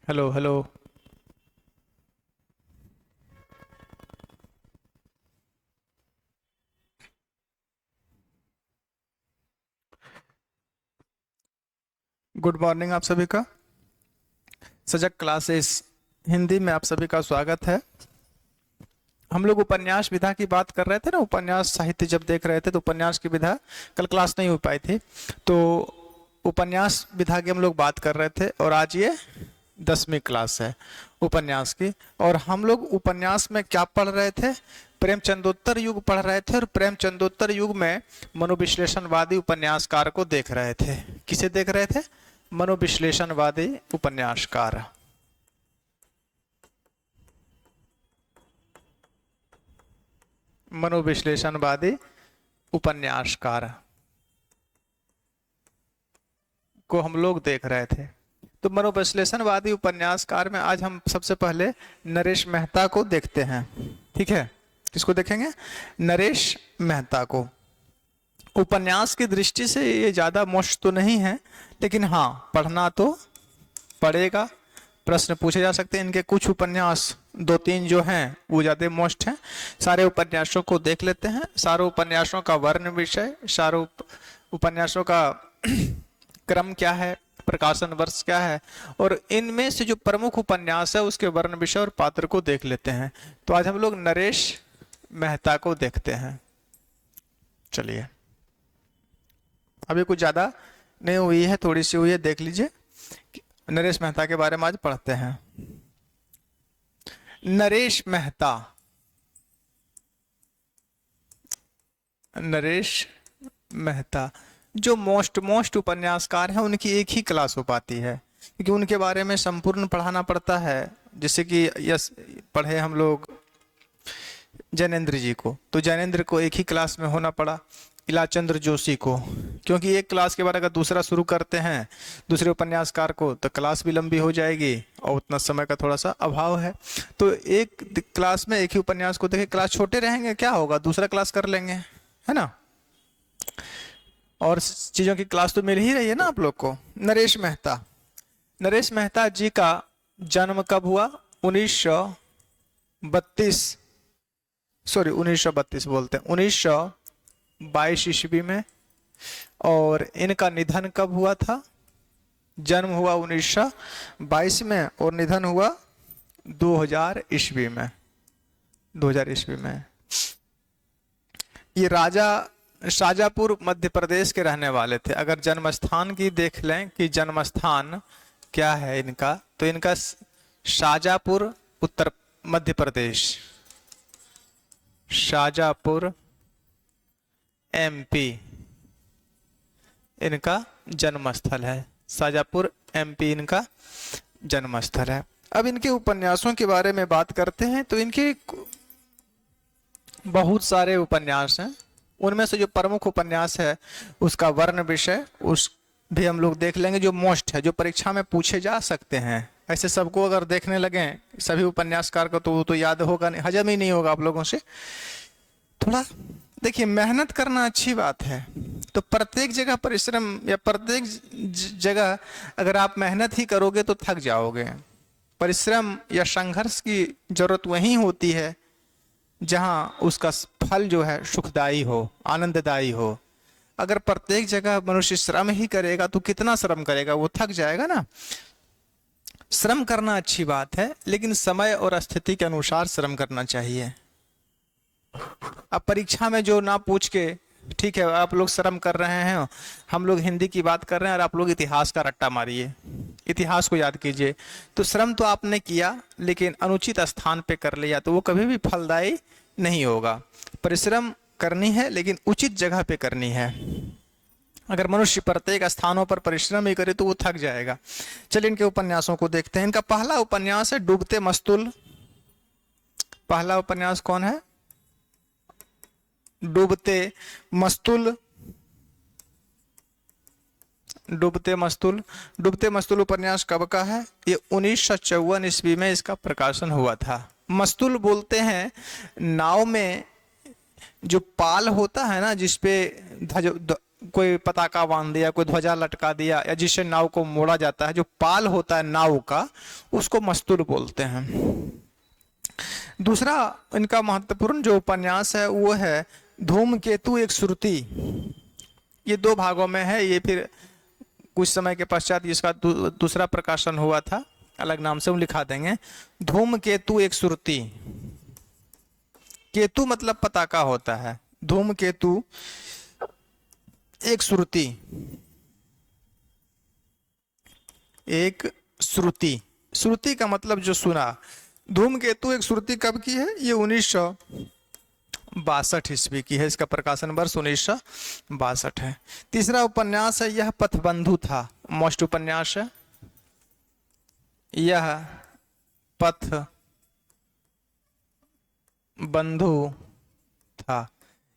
Hello hello. Good morning आप सभी का। सजग क्लासेस हिंदी में आप सभी का स्वागत है। हम लोग उपन्यास विधा की बात कर रहे थे ना, उपन्यास साहित्य जब देख रहे थे तो उपन्यास की विधा कल क्लास नहीं हो पाई थी, तो उपन्यास विधा की हम लोग बात कर रहे थे और आज ये 10वीं क्लास है उपन्यास की। और हम लोग उपन्यास में क्या पढ़ रहे थे? प्रेमचंदोत्तर युग पढ़ रहे थे और प्रेमचंदोत्तर युग में मनोविश्लेषणवादी उपन्यासकार को देख रहे थे। किसे देख रहे थे? मनोविश्लेषणवादी उपन्यासकार। मनोविश्लेषणवादी उपन्यासकार को हम लोग देख रहे थे। तो मनोविश्लेषणवादी उपन्यासकार में आज हम सबसे पहले नरेश मेहता को देखते हैं। ठीक है, किसको देखेंगे? नरेश मेहता को। उपन्यास की दृष्टि से ये ज्यादा मोस्ट तो नहीं है, लेकिन हाँ पढ़ना तो पड़ेगा। प्रश्न पूछे जा सकते हैं। इनके कुछ उपन्यास दो तीन जो हैं वो ज्यादा मोस्ट हैं। सारे उपन्यासों को देख लेते हैं, सारों उपन्यासों का वर्ण विषय, सारों उपन्यासों का क्रम क्या है, प्रकाशन वर्ष क्या है, और इनमें से जो प्रमुख उपन्यास है उसके वर्ण विषय और पात्र को देख लेते हैं। तो आज हम लोग नरेश मेहता को देखते हैं। चलिए, अभी कुछ ज्यादा नहीं हुई है, थोड़ी सी हुई है, देख लीजिए। नरेश मेहता के बारे में आज पढ़ते हैं। नरेश मेहता, नरेश मेहता जो मोस्ट उपन्यासकार हैं उनकी एक ही क्लास हो पाती है, क्योंकि उनके बारे में संपूर्ण पढ़ाना पड़ता है। जैसे कि यस पढ़े हम लोग जैनेन्द्र जी को, तो जैनेन्द्र को एक ही क्लास में होना पड़ा। इलाचंद्र जोशी को, क्योंकि एक क्लास के बाद अगर दूसरा शुरू करते हैं दूसरे उपन्यासकार को तो क्लास भी लंबी हो जाएगी और उतना समय का थोड़ा सा अभाव है। तो एक क्लास में एक ही उपन्यास को देखें, क्लास छोटे रहेंगे क्या होगा, दूसरा क्लास कर लेंगे, है ना। और चीजों की क्लास तो मिल ही रही है ना आप लोग को। नरेश मेहता, नरेश मेहता जी का जन्म कब हुआ? 1932, सॉरी 1932 बोलते हैं, 1922 ईस्वी में। और इनका निधन कब हुआ था? जन्म हुआ 1922 में और निधन हुआ 2000 ईस्वी में। 2000 ईस्वी में। ये राजा शाजापुर मध्य प्रदेश के रहने वाले थे। अगर जन्म स्थान की देख लें कि जन्म स्थान क्या है इनका, तो इनका शाजापुर उत्तर मध्य प्रदेश, शाजापुर एमपी इनका जन्म स्थल है। शाजापुर एमपी इनका जन्म स्थल है। अब इनके उपन्यासों के बारे में बात करते हैं तो इनके बहुत सारे उपन्यास हैं। उनमें से जो प्रमुख उपन्यास है उसका वर्ण विषय उस भी हम लोग देख लेंगे, जो मोस्ट है, जो परीक्षा में पूछे जा सकते हैं। ऐसे सबको अगर देखने लगे सभी उपन्यासकार को तो वो तो याद होगा नहीं, हजम ही नहीं होगा आप लोगों से। थोड़ा देखिए, मेहनत करना अच्छी बात है, तो प्रत्येक जगह परिश्रम या प्रत्येक जगह अगर आप मेहनत ही करोगे तो थक जाओगे। परिश्रम या संघर्ष की जरूरत वहीं होती है जहां उसका फल जो है सुखदायी हो, आनंददायी हो। अगर प्रत्येक जगह मनुष्य श्रम ही करेगा तो कितना श्रम करेगा, वो थक जाएगा ना। श्रम करना अच्छी बात है, लेकिन समय और स्थिति के अनुसार श्रम करना चाहिए। अब परीक्षा में जो ना पूछ के, ठीक है आप लोग श्रम कर रहे हैं, हम लोग हिंदी की बात कर रहे हैं और आप लोग इतिहास का रट्टा मारिए, इतिहास को याद कीजिए, तो श्रम तो आपने किया लेकिन अनुचित स्थान पे कर लिया तो वो कभी भी फलदायी नहीं होगा। परिश्रम करनी है लेकिन उचित जगह पे करनी है। अगर मनुष्य प्रत्येक स्थानों पर परिश्रम ही करे तो वो थक जाएगा। चलिए इनके उपन्यासों को देखते हैं। इनका पहला उपन्यास है डूबते मस्तूल। पहला उपन्यास कौन है? डूबते मस्तूल। डूबते मस्तूल, डूबते मस्तूल उपन्यास कब का है? ये 1954 ईस्वी में इसका प्रकाशन हुआ था। मस्तूल बोलते हैं नाव में जो पाल होता है ना, जिसपे कोई पताका बांध दिया, कोई ध्वजा लटका दिया, या जिससे नाव को मोड़ा जाता है, जो पाल होता है नाव का, उसको मस्तूल बोलते हैं। दूसरा इनका महत्वपूर्ण जो उपन्यास है वो है धूमकेतु एक श्रुति। ये 2 भागों में है। ये फिर कुछ समय के पश्चात इसका दूसरा प्रकाशन हुआ था, अलग नाम से हम लिखा देंगे। धूमकेतु एक श्रुति। केतु मतलब पताका होता है, धूमकेतु एक श्रुति। एक श्रुति, श्रुति का मतलब जो सुना। धूमकेतु एक श्रुति कब की है? ये 1962 ईस्वी की है। इसका प्रकाशन वर्ष 1962 है। तीसरा उपन्यास है यह पथबंधु था। मोस्ट उपन्यास है यह पथबंधु था।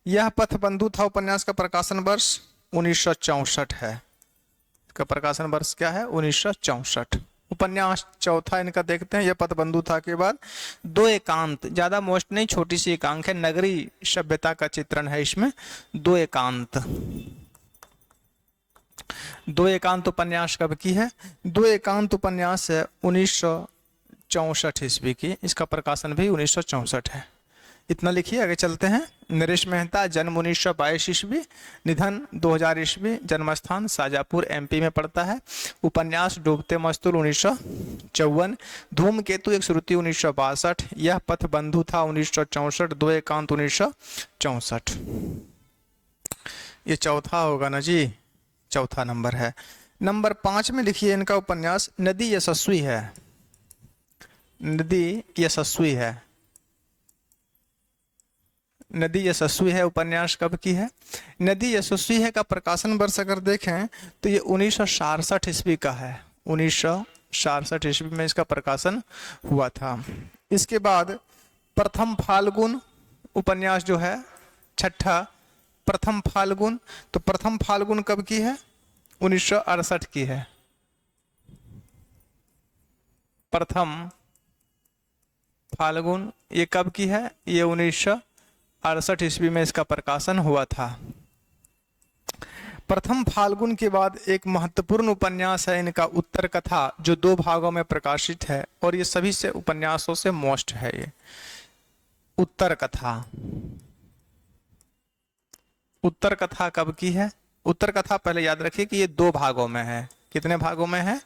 यह पथबंधु था उपन्यास का प्रकाशन वर्ष 1964 है। इसका प्रकाशन वर्ष क्या है? 1964। उपन्यास चौथा इनका देखते हैं। यह पथबंधु था के बाद 2 एकांत, ज्यादा मोस्ट नहीं, छोटी सी एकांक है, नगरी सभ्यता का चित्रण है इसमें। 2 एकांत। 2 एकांत उपन्यास कब की है? 2 एकांत उपन्यास है 1964 ईस्वी की। इसका प्रकाशन भी 1964 है। इतना लिखिए, आगे चलते हैं। नरेश मेहता, जन्म 1922 ईस्वी, निधन 2000 ईस्वी, जन्मस्थान शाजापुर एमपी में पड़ता है। उपन्यास डूबते मस्तूल 1954, धूमकेतु एक श्रुति 1962, यह पथबंधु था 1964, 2 एकांत 1964। ये चौथा होगा ना जी, चौथा नंबर है। नंबर 5 में लिखिए इनका उपन्यास नदी यशस्वी है। नदी यशस्वी है। नदी यशस्वी है उपन्यास कब की है? नदी यशस्वी है का प्रकाशन वर्ष अगर देखें तो ये 1966 ईस्वी का है। 1966 ईस्वी में इसका प्रकाशन हुआ था। इसके बाद प्रथम फाल्गुन उपन्यास जो है, छठा प्रथम फाल्गुन। तो प्रथम फाल्गुन कब की है? 1968 की है। प्रथम फाल्गुन ये कब की है? ये 1968 ईस्वी में इसका प्रकाशन हुआ था। प्रथम फाल्गुन के बाद एक महत्वपूर्ण उपन्यास है इनका उत्तर कथा, जो 2 भागों में प्रकाशित है और ये सभी से उपन्यासों से मोस्ट है। ये उत्तर कथा। उत्तर कथा कब की है? उत्तर कथा पहले याद रखिए कि ये 2 भागों में है। कितने भागों में है?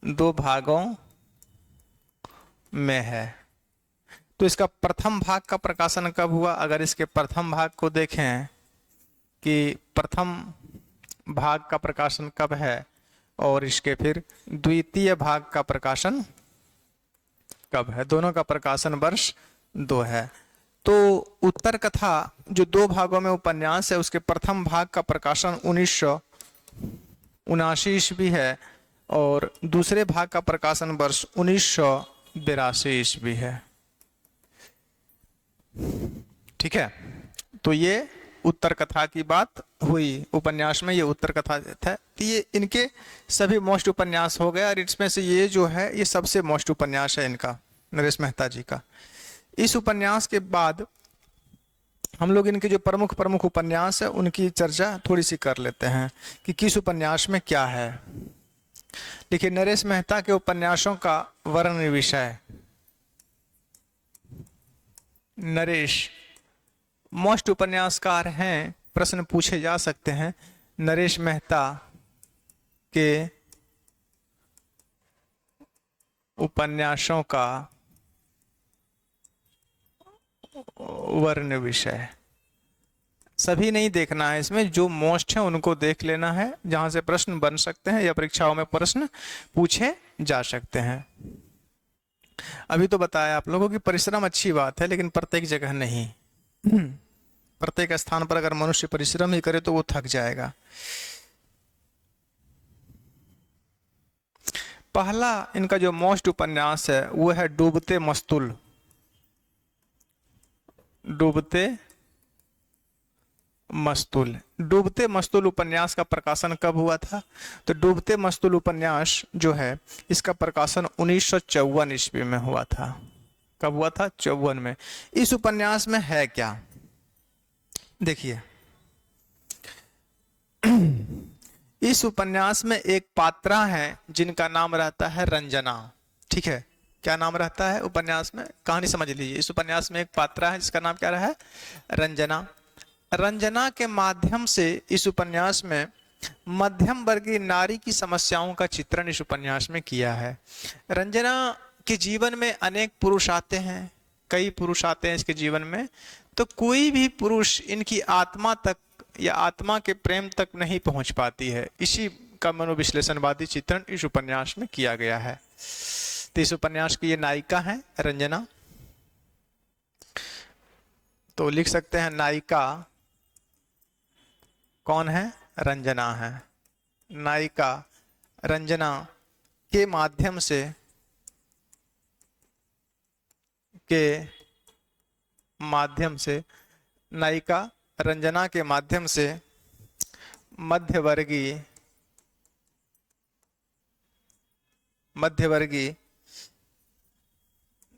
2 भागों में है। तो इसका प्रथम भाग का प्रकाशन कब हुआ? अगर इसके प्रथम भाग को देखें कि प्रथम भाग का प्रकाशन कब है और इसके फिर द्वितीय भाग का प्रकाशन कब है, दोनों का प्रकाशन वर्ष 2 है। तो उत्तर कथा जो 2 भागों में उपन्यास है, उसके प्रथम भाग का प्रकाशन 1979 ईस्वी है और दूसरे भाग का प्रकाशन वर्ष 1982 ईस्वी है। ठीक है, तो ये उत्तर कथा की बात हुई। उपन्यास में ये उत्तर कथा था। तो ये इनके सभी मोस्ट उपन्यास हो गए और इसमें से ये जो है ये सबसे मोस्ट उपन्यास है इनका, नरेश मेहता जी का। इस उपन्यास के बाद हम लोग इनके जो प्रमुख प्रमुख उपन्यास है उनकी चर्चा थोड़ी सी कर लेते हैं कि किस उपन्यास में क्या है। देखिए, नरेश मेहता के उपन्यासों का वर्णन विषय। नरेश मोस्ट उपन्यासकार हैं, प्रश्न पूछे जा सकते हैं। नरेश मेहता के उपन्यासों का वर्ण विषय सभी नहीं देखना है, इसमें जो मोस्ट है उनको देख लेना है, जहां से प्रश्न बन सकते हैं या परीक्षाओं में प्रश्न पूछे जा सकते हैं। अभी तो बताया आप लोगों की परिश्रम अच्छी बात है, लेकिन प्रत्येक जगह नहीं। प्रत्येक स्थान पर अगर मनुष्य परिश्रम ही करे तो वो थक जाएगा। पहला इनका जो मोस्ट उपन्यास है वो है डूबते मस्तूल। डूबते मस्तूल। डूबते मस्तूल उपन्यास का प्रकाशन कब हुआ था? तो डूबते मस्तूल उपन्यास जो है इसका प्रकाशन 1954 ईस्वी में हुआ था। कब हुआ था? 54 में। इस उपन्यास में है क्या? देखिए, इस उपन्यास में एक पात्रा है जिनका नाम रहता है रंजना। ठीक है, क्या नाम रहता है उपन्यास में, कहानी समझ लीजिए। इस उपन्यास में एक पात्रा है जिसका नाम क्या रहा है, रंजना। रंजना के माध्यम से इस उपन्यास में मध्यम वर्गीय नारी की समस्याओं का चित्रण इस उपन्यास में किया है। रंजना के जीवन में अनेक पुरुष आते हैं, कई पुरुष आते हैं इसके जीवन में, तो कोई भी पुरुष इनकी आत्मा तक या आत्मा के प्रेम तक नहीं पहुंच पाती है। इसी का मनोविश्लेषणवादी चित्रण इस उपन्यास में किया गया है। तो इस उपन्यास की ये नायिका है रंजना। तो लिख सकते हैं नायिका कौन है, रंजना है। नायिका रंजना के माध्यम से नायिका रंजना के माध्यम से मध्यवर्गीय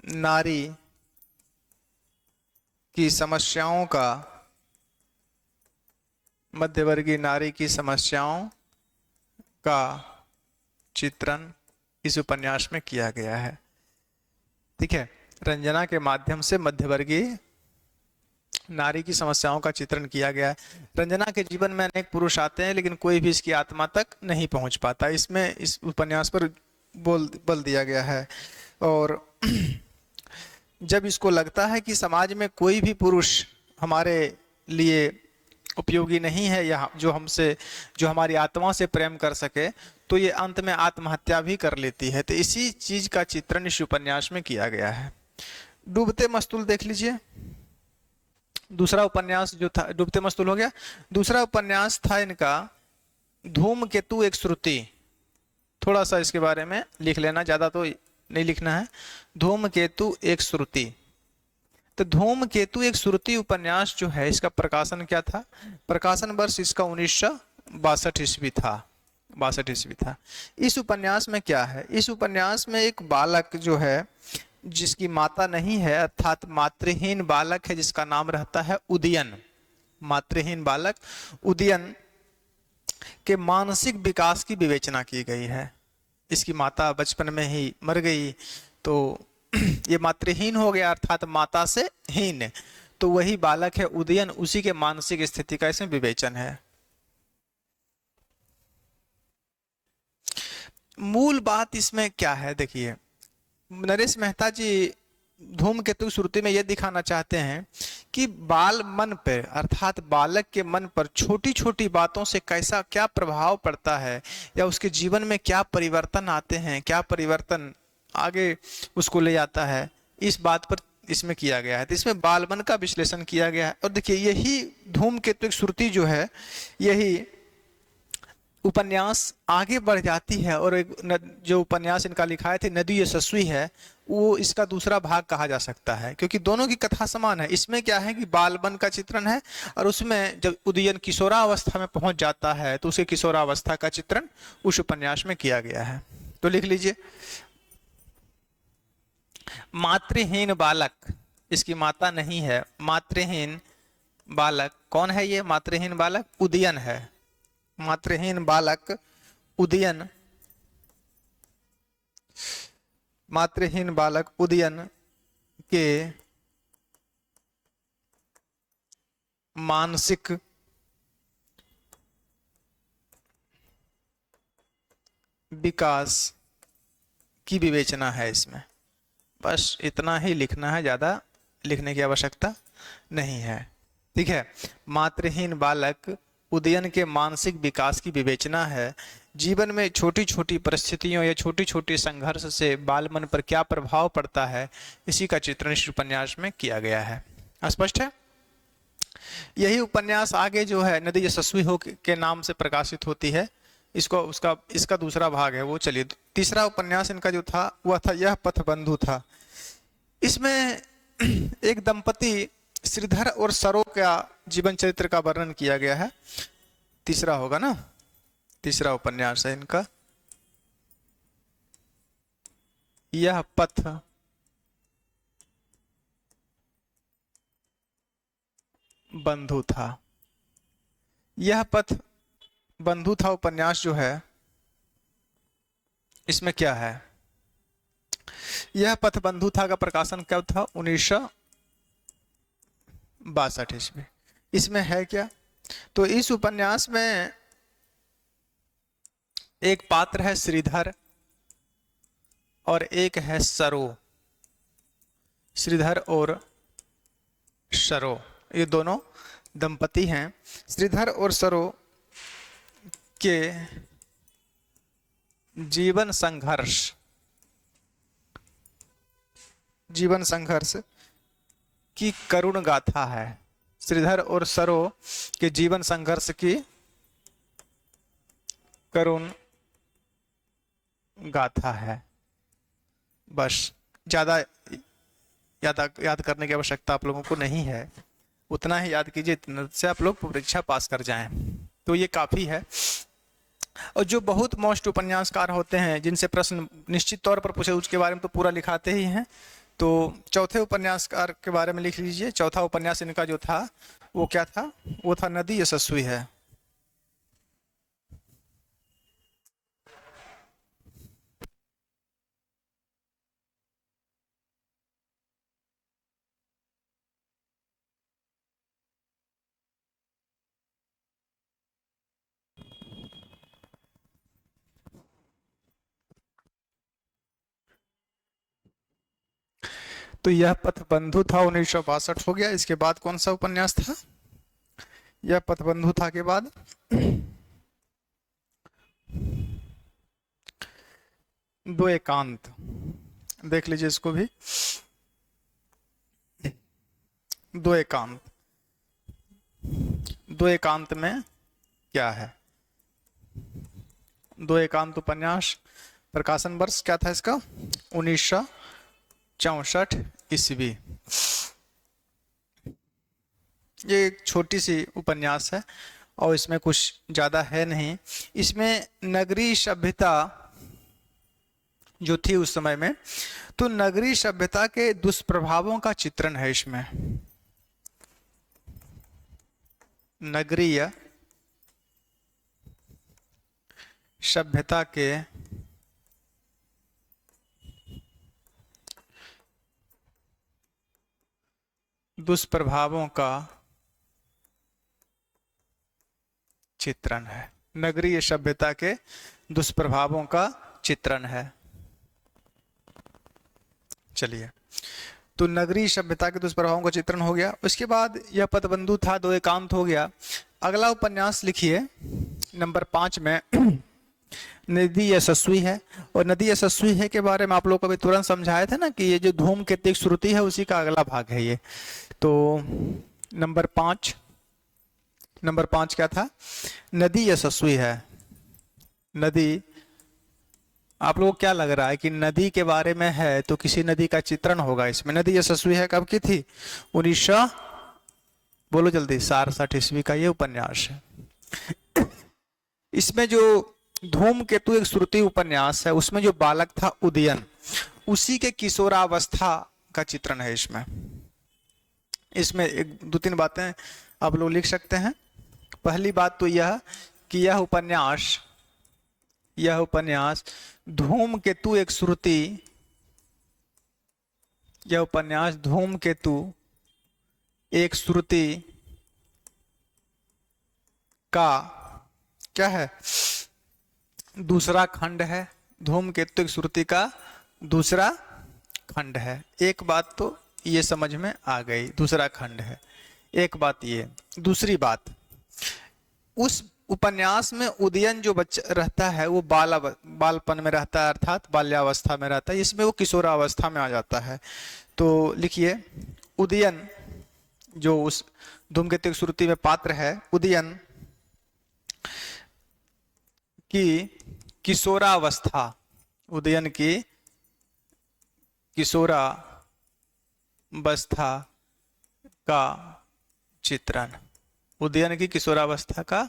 नारी की समस्याओं का चित्रण इस उपन्यास में किया गया है। ठीक है, रंजना के माध्यम से मध्यवर्गीय नारी की समस्याओं का चित्रण किया गया है। रंजना के जीवन में अनेक पुरुष आते हैं लेकिन कोई भी इसकी आत्मा तक नहीं पहुंच पाता, इसमें इस उपन्यास पर बल दिया गया है। और जब इसको लगता है कि समाज में कोई भी पुरुष हमारे लिए उपयोगी नहीं है या जो हमारी आत्मा से प्रेम कर सके, तो ये अंत में आत्महत्या भी कर लेती है। तो इसी चीज का चित्रण इस उपन्यास में किया गया है। डूबते मस्तूल देख लीजिए, दूसरा उपन्यास जो था, डूबते मस्तूल हो गया। दूसरा उपन्यास था इनका धूमकेतु एक श्रुति। थोड़ा सा इसके बारे में लिख लेना, ज्यादा तो नहीं लिखना है। धूमकेतु एक श्रुति। तो धूमकेतु एक श्रुति उपन्यास जो है, इसका प्रकाशन क्या था, प्रकाशन वर्ष इसका 1962 ईस्वी था, 62 ईस्वी था। इस उपन्यास में क्या है, इस उपन्यास में एक बालक जो है जिसकी माता नहीं है, अर्थात मातृहीन बालक है, जिसका नाम रहता है उदयन। मातृहीन बालक उदयन के मानसिक विकास की विवेचना की गई है। इसकी माता बचपन में ही मर गई, तो ये मातृहीन हो गया, अर्थात माता से हीन। तो वही बालक है उदयन, उसी के मानसिक स्थिति का इसमें विवेचन है। मूल बात इसमें क्या है, देखिए नरेश मेहता जी धूमकेतु श्रुति में यह दिखाना चाहते हैं कि बाल मन पर, अर्थात बालक के मन पर छोटी छोटी बातों से कैसा क्या प्रभाव पड़ता है, या उसके जीवन में क्या परिवर्तन आते हैं, क्या परिवर्तन आगे उसको ले जाता है, इस बात पर इसमें किया गया है। तो इसमें बाल मन का विश्लेषण किया गया है। और देखिए यही धूमकेतु श्रुति जो है, यही उपन्यास आगे बढ़ जाती है। और एक जो उपन्यास इनका लिखा थे नदी यशस्वी है, वो इसका दूसरा भाग कहा जा सकता है, क्योंकि दोनों की कथा समान है। इसमें क्या है कि बालपन का चित्रण है, और उसमें जब उदयन किशोरावस्था में पहुंच जाता है तो उसके किशोरावस्था का चित्रण उस उपन्यास में किया गया है। तो लिख लीजिए, मातृहीन बालक, इसकी माता नहीं है, मातृहीन बालक कौन है, ये मातृहीन बालक उदयन है। मातृहीन बालक उदयन, मातृहीन बालक उदयन के मानसिक विकास की विवेचना है इसमें। बस इतना ही लिखना है, ज्यादा लिखने की आवश्यकता नहीं है। ठीक है, मातृहीन बालक उदयन के मानसिक विकास की विवेचना है। जीवन में छोटी छोटी परिस्थितियों या छोटी छोटी संघर्ष से बाल मन पर क्या प्रभाव पड़ता है, इसी का चित्रण इस उपन्यास में किया गया है। स्पष्ट है। यही उपन्यास आगे जो है नदी यशस्वी हो के नाम से प्रकाशित होती है। इसका दूसरा भाग है वो। चलिए, तीसरा उपन्यास इनका जो था वह था यह पथबंधु था। इसमें एक दंपति श्रीधर और सरो का जीवन चरित्र का वर्णन किया गया है। तीसरा होगा ना, तीसरा उपन्यास है इनका यह पथ बंधु था। यह पथ बंधु था उपन्यास जो है, इसमें क्या है? यह पथबंधु था का प्रकाशन कब था? 1962 ईस्वी। इसमें है क्या? तो इस उपन्यास में एक पात्र है श्रीधर और एक है सरो। श्रीधर और सरो ये दोनों दंपति हैं। श्रीधर और सरो के जीवन संघर्ष की करुण गाथा है। श्रीधर और सरो के जीवन संघर्ष की करुण गाथा है। बस ज्यादा याद करने की आवश्यकता आप लोगों को नहीं है, उतना ही याद कीजिए, इतना से आप लोग परीक्षा पास कर जाएं, तो ये काफी है। और जो बहुत मोस्ट उपन्यासकार होते हैं जिनसे प्रश्न निश्चित तौर पर पूछे, उसके बारे में तो पूरा लिखाते ही हैं। तो चौथे उपन्यासकार के बारे में लिख लीजिए। चौथा उपन्यास इनका जो था वो क्या था? वो था नदी यशस्वी है। तो यह पथबंधु था 1962 हो गया। इसके बाद कौन सा उपन्यास था? यह पथबंधु था के बाद दो एकांत, देख लीजिए इसको भी। दो एकांत, दो एकांत में क्या है? दो एकांत उपन्यास, प्रकाशन वर्ष क्या था इसका? 1964 ईस्वी। ये एक छोटी सी उपन्यास है और इसमें कुछ ज्यादा है नहीं। इसमें नगरीय सभ्यता जो थी उस समय में, तो नगरीय सभ्यता के दुष्प्रभावों का चित्रण है इसमें। नगरीय सभ्यता के दुष्प्रभावों का चित्रण है। नगरीय सभ्यता के दुष्प्रभावों का चित्रण है। चलिए, तो नगरीय सभ्यता के दुष्प्रभावों का चित्रण हो गया। उसके बाद यह पथबंधु था, दो एकांत हो गया। अगला उपन्यास लिखिए नंबर 5 में नदी यशस्वी है। और नदी यशस्वी है के बारे में आप लोग को अभी तुरंत समझाए थे ना कि ये जो धूमकेतु श्रुति है उसी का अगला भाग है ये। तो नंबर 5 क्या था? नदी यशस्वी है। नदी, आप लोगों को क्या लग रहा है कि नदी के बारे में है तो किसी नदी का चित्रण होगा इसमें। नदी यशस्वी है कब की थी? 1900, बोलो जल्दी, 67 ईस्वी का ये उपन्यास है। इसमें जो धूमकेतु एक श्रुति उपन्यास है, उसमें जो बालक था उदयन, उसी के किशोरावस्था का चित्रण है इसमें। इसमें एक दो तीन बातें आप लोग लिख सकते हैं। पहली बात तो यह कि यह उपन्यास धूमकेतु एक श्रुति, यह उपन्यास धूमकेतु एक श्रुति का क्या है? दूसरा खंड है। धूमकेतु एक श्रुति का दूसरा खंड है। एक बात तो ये समझ में आ गई, दूसरा खंड है, एक बात ये। दूसरी बात, उस उपन्यास में उदयन जो बच्चा रहता है वो बालपन में रहता है, अर्थात बाल्यावस्था में रहता है। इसमें वो किशोरावस्था में आ जाता है। तो लिखिए, उदयन जो उस धूमकेतु श्रुति में पात्र है, उदयन की किशोरावस्था, उदयन की किशोरावस्था का चित्रण, उदयन की किशोरावस्था का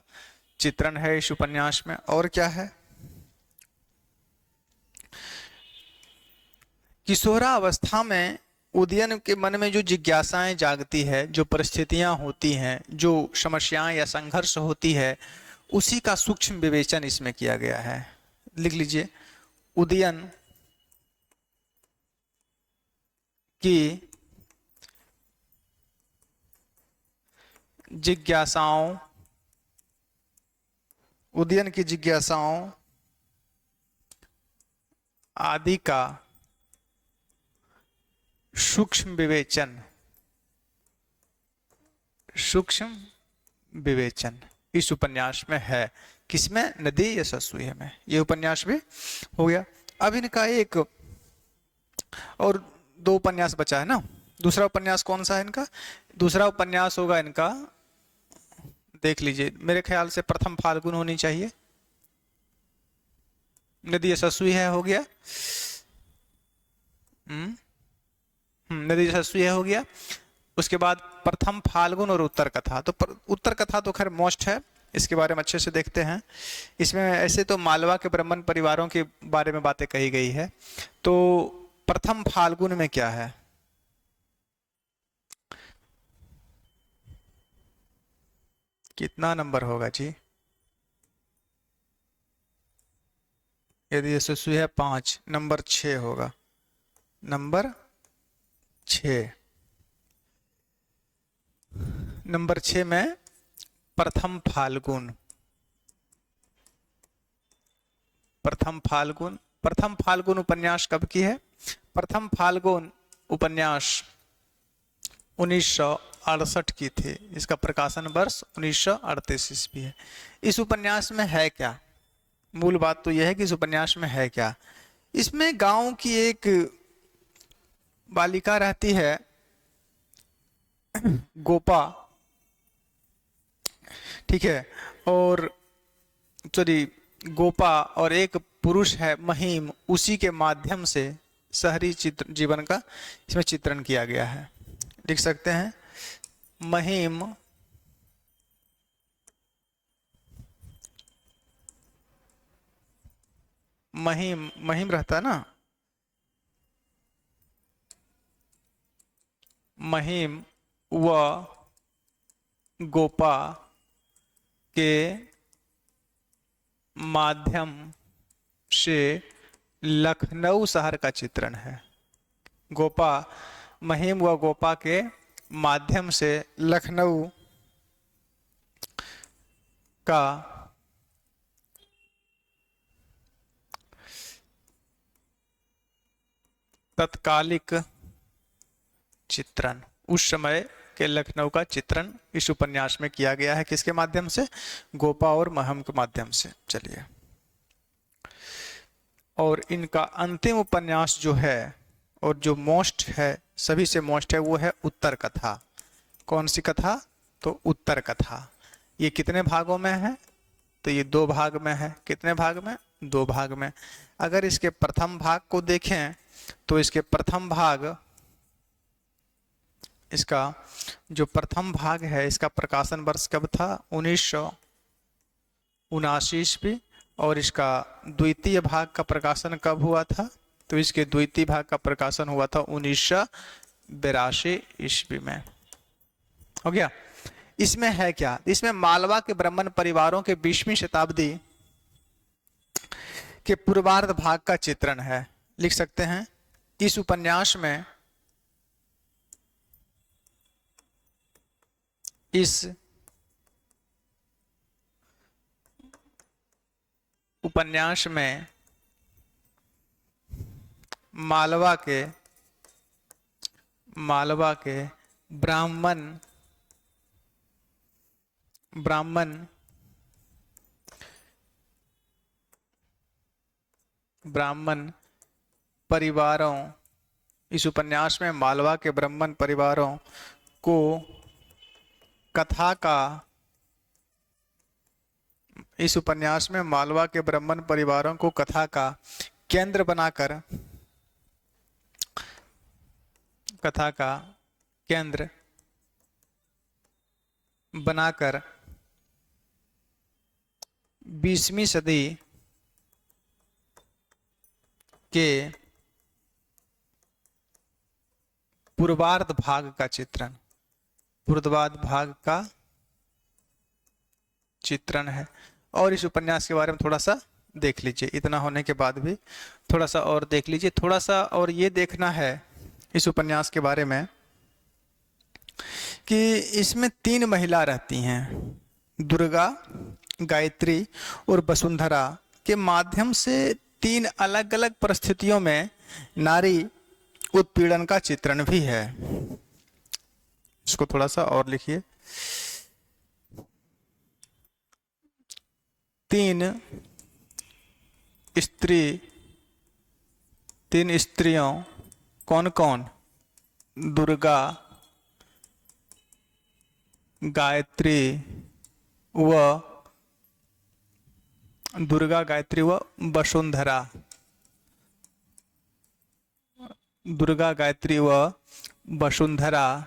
चित्रण है इस उपन्यास में। और क्या है? किशोरावस्था में उदयन के मन में जो जिज्ञासाएं जागती है, जो परिस्थितियां होती हैं, जो समस्याएं या संघर्ष होती है, उसी का सूक्ष्म विवेचन इसमें किया गया है। लिख लीजिए, उदयन की जिज्ञासाओं, उदयन की जिज्ञासाओं आदि का सूक्ष्म विवेचन, सूक्ष्म विवेचन इस उपन्यास में है। किसमें? नदी यशस्वी में। ये उपन्यास भी हो गया। अब इनका एक और 2 उपन्यास बचा है ना। दूसरा उपन्यास कौन सा है इनका? दूसरा उपन्यास होगा इनका, देख लीजिए, मेरे ख्याल से प्रथम फाल्गुन होनी चाहिए। नदी यशस्वी है, हो गया। नदी यशस्वी है, हो गया। उसके बाद प्रथम फाल्गुन और उत्तर कथा। तो उत्तर कथा तो खैर मोस्ट है, इसके बारे में अच्छे से देखते हैं। इसमें ऐसे तो मालवा के ब्राह्मण परिवारों के बारे में बातें कही गई है। तो प्रथम फाल्गुन में क्या है? कितना नंबर होगा जी? यदि यशस्वी है 5, नंबर 6 होगा। नंबर 6, नंबर 6 में प्रथम फाल्गुन। प्रथम फाल्गुन, प्रथम फाल्गुन उपन्यास कब की है? प्रथम फाल्गुन उपन्यास 1968 की थी। इसका प्रकाशन वर्ष 1938 ईस्वी है। इस उपन्यास में है क्या? मूल बात तो यह है कि इस उपन्यास में है क्या। इसमें गांव की एक बालिका रहती है, गोपा, ठीक है, और सॉरी गोपा, और एक पुरुष है महिम। उसी के माध्यम से शहरी जीवन का इसमें चित्रण किया गया है। लिख सकते हैं, महिम महिम महिम रहता है ना, महिम व गोपा के माध्यम से लखनऊ शहर का चित्रण है। गोपा, महिम व गोपा के माध्यम से लखनऊ का तत्कालिक चित्रण, उस समय के लखनऊ का चित्रण इस उपन्यास में किया गया है। किसके माध्यम से? गोपा और महिम के माध्यम से। चलिए, और इनका अंतिम उपन्यास जो है और जो मोस्ट है, सभी से मोस्ट है, वो है उत्तर कथा। कौन सी कथा? तो उत्तर कथा। ये कितने भागों में है? तो ये 2 भाग में है। कितने भाग में? 2 भाग में। अगर इसके प्रथम भाग को देखें तो इसके प्रथम भाग, इसका जो प्रथम भाग है, इसका प्रकाशन वर्ष कब था? 1979 ईस्वी। और इसका द्वितीय भाग का प्रकाशन कब हुआ था? तो इसके द्वितीय भाग का प्रकाशन हुआ था 1982 ईस्वी में। हो गया। इसमें है क्या? इसमें मालवा के ब्राह्मण परिवारों के 20वीं शताब्दी के पूर्वार्ध भाग का चित्रण है। लिख सकते हैं, इस उपन्यास में, इस उपन्यास में मालवा के ब्राह्मण परिवारों, इस उपन्यास में मालवा के ब्राह्मण परिवारों को कथा का, इस उपन्यास में मालवा के ब्राह्मण परिवारों को कथा का केंद्र बनाकर, कथा का केंद्र बनाकर 20वीं सदी के पूर्वार्ध भाग का चित्रण, पूर्वार्ध भाग का चित्रण है। और इस उपन्यास के बारे में थोड़ा सा देख लीजिए। इतना होने के बाद भी थोड़ा सा और देख लीजिए, थोड़ा सा और ये देखना है इस उपन्यास के बारे में कि इसमें 3 महिला रहती हैं, दुर्गा, गायत्री और वसुंधरा के माध्यम से 3 अलग अलग परिस्थितियों में नारी उत्पीड़न का चित्रण भी है। इसको थोड़ा सा और लिखिए। 3 स्त्रियों, कौन कौन? दुर्गा, गायत्री व वसुंधरा। दुर्गा, गायत्री व वसुंधरा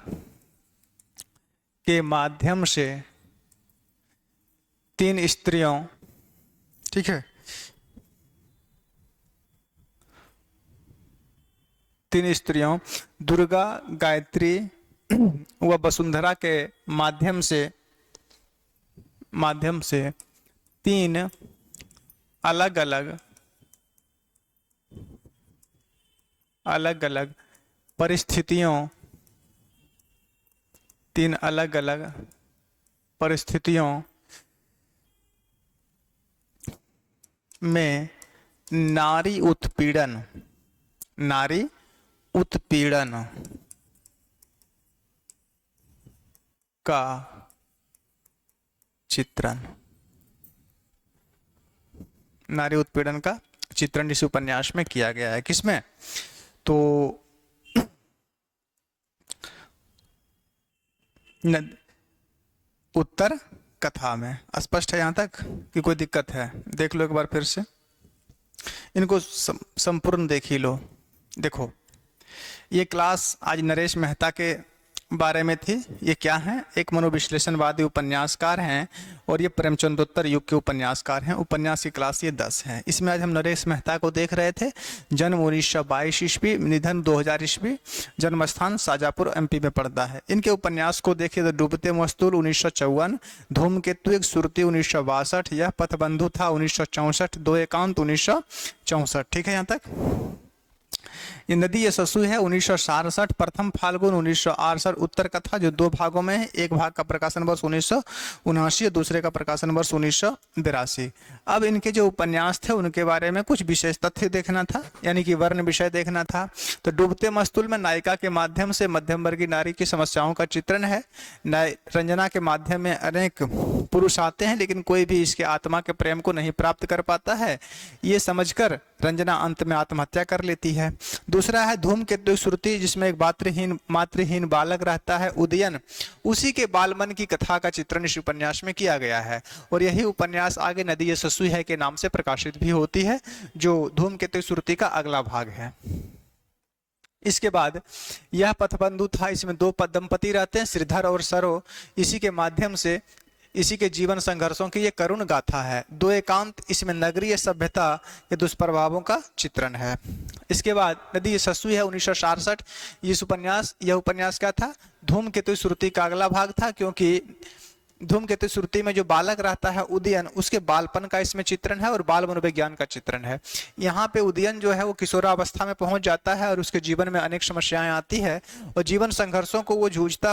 के माध्यम से 3 स्त्रियों, ठीक है, 3 स्त्रियों दुर्गा, गायत्री व वसुंधरा के माध्यम से 3 अलग अलग परिस्थितियों, 3 अलग अलग परिस्थितियों में नारी उत्पीड़न का चित्रण, नारी उत्पीड़न का चित्रण इस उपन्यास में किया गया है। किसमें? तो उत्तर कथा में। स्पष्ट है यहाँ तक कि कोई दिक्कत है? देख लो एक बार फिर से, इनको संपूर्ण देख ही लो। देखो, ये क्लास आज नरेश मेहता के बारे में थी। ये क्या हैं? एक मनोविश्लेषणवादी उपन्यासकार हैं और ये प्रेमचंदोत्तर युग के उपन्यासकार हैं। उपन्यास की क्लास ये 10 है। इसमें आज हम नरेश मेहता को देख रहे थे। जन्म 1922 ईस्वी, निधन 2000 ईस्वी, जन्म स्थान शाजापुर एमपी में पड़ता है। इनके उपन्यास को देखिए तो डूबते मस्तूल 1954, धूमकेतु एक सुरती 1962, यह पथबंधु था 1964, दो एकांत 1964। ठीक है यहाँ तक? ये नदी यशस्वी है 1967, प्रथम फाल्गुन 1968, उत्तर कथा जो 2 भागों में है, एक भाग का प्रकाशन वर्ष 1979, दूसरे का प्रकाशन वर्ष 1982। अब इनके जो उपन्यास थे उनके बारे में कुछ विशेष तथ्य देखना था, यानी कि वर्ण विषय देखना था। तो डूबते मस्तूल में नायिका के माध्यम से मध्यम वर्गीय नारी की समस्याओं का चित्रण है। रंजना के माध्यम में अनेक पुरुष आते हैं लेकिन कोई भी इसके आत्मा के प्रेम को नहीं प्राप्त कर पाता है। ये समझकर रंजना अंत में आत्महत्या कर लेती है। दूसरा है धूमकेतु श्रुति, जिसमें एक मातृहीन बालक रहता है उदयन, उसी के बालमन की कथा का चित्रण इस उपन्यास में किया गया है। और यही उपन्यास आगे नदी यशस्वी है के नाम से प्रकाशित भी होती है, जो धूमकेतु श्रुति का अगला भाग है। इसके बाद यह पथबंधु था, इसमें 2 दंपति रहते हैं, श्रीधर और सरो। इसी के माध्यम से इसी के जीवन संघर्षों की ये करुण गाथा है। 2 एकांत, इसमें नगरीय सभ्यता के दुष्प्रभावों का चित्रण है। इसके बाद नदी यशस्वी है 1966। यह उपन्यास क्या था? धूमकेतु श्रुति का अगला भाग था, क्योंकि धूमकेतु श्रुति में जो बालक रहता है उदयन, उसके बालपन का इसमें चित्रण है और बाल मनोविज्ञान का चित्रण है। यहाँ पे उदयन जो है वो किशोरावस्था में पहुंच जाता है और उसके जीवन में अनेक समस्याएं आती है और जीवन संघर्षों को जूझता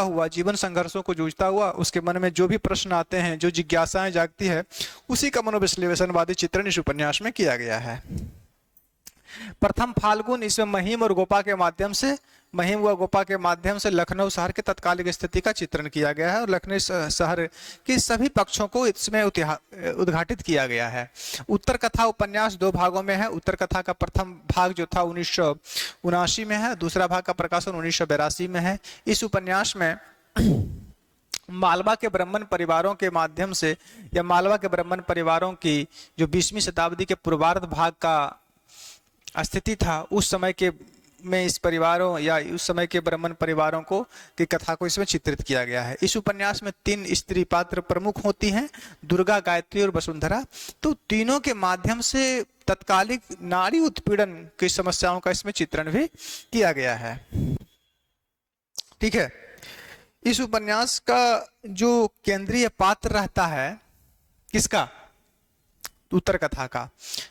हुआ उसके मन में जो भी प्रश्न आते हैं, जो जिज्ञासाएं जागती है, उसी का मनोविश्लेषणवादी चित्रण इस उपन्यास में किया गया है। प्रथम फाल्गुन, इसमें महिम व गोपा के माध्यम से लखनऊ शहर के तत्कालिक स्थिति का चित्रण किया गया है और लखनऊ शहर के सभी पक्षों को इसमें उद्घाटित किया गया है। उत्तर कथा उपन्यास 2 भागों में है। उत्तर कथा का प्रथम भाग जो था 1979 में है, दूसरा भाग का प्रकाशन 1982 में है। इस उपन्यास में मालवा के ब्राह्मण परिवारों के माध्यम से, या मालवा के ब्राह्मण परिवारों की जो 20वीं शताब्दी के पूर्वार्ध भाग का स्थिति था, उस समय के में इस परिवारों या उस समय के ब्राह्मण परिवारों को की कथा को इसमें चित्रित किया गया है। इस उपन्यास में 3 स्त्री पात्र प्रमुख होती हैं, दुर्गा, गायत्री और वसुंधरा। तो तीनों के माध्यम से तत्कालिक नारी उत्पीड़न की समस्याओं का इसमें चित्रण भी किया गया है। ठीक है? इस उपन्यास का जो केंद्रीय पात्र रहता है, किसका? उत्तर कथा का।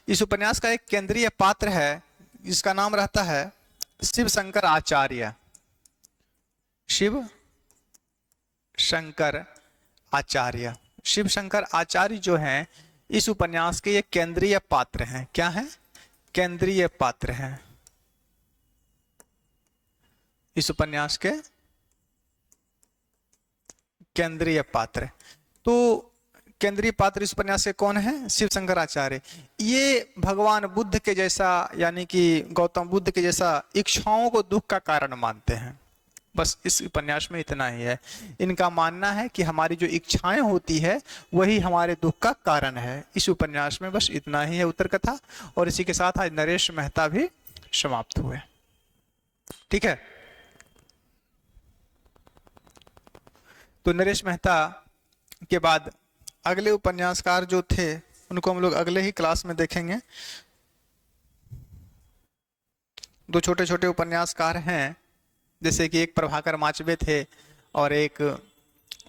इस उपन्यास का एक केंद्रीय पात्र है जिसका नाम रहता है शिव शंकर आचार्य। शिव शंकर आचार्य। शिव शंकर आचार्य जो हैं इस उपन्यास के ये केंद्रीय पात्र हैं। क्या है? केंद्रीय पात्र हैं इस उपन्यास के केंद्रीय पात्र। तो केंद्रीय पात्र इस उपन्यास के कौन है? शिव शंकर आचार्य। ये भगवान बुद्ध के जैसा, यानी कि गौतम बुद्ध के जैसा इच्छाओं को दुख का कारण मानते हैं। बस इस उपन्यास में इतना ही है। इनका मानना है कि हमारी जो इच्छाएं होती है वही हमारे दुख का कारण है। इस उपन्यास में बस इतना ही है उत्तर कथा। और इसी के साथ आज नरेश मेहता भी समाप्त हुए। ठीक है, तो नरेश मेहता के बाद अगले उपन्यासकार जो थे उनको हम लोग अगले ही क्लास में देखेंगे। दो छोटे छोटे उपन्यासकार हैं, जैसे कि एक प्रभाकर माचवे थे और एक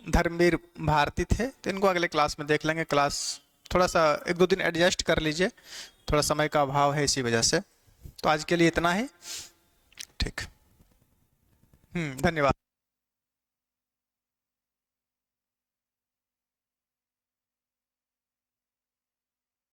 धर्मवीर भारती थे। तो इनको अगले क्लास में देख लेंगे। क्लास थोड़ा सा 1-2 दिन एडजस्ट कर लीजिए, थोड़ा समय का अभाव है इसी वजह से। तो आज के लिए इतना ही। ठीक, धन्यवाद।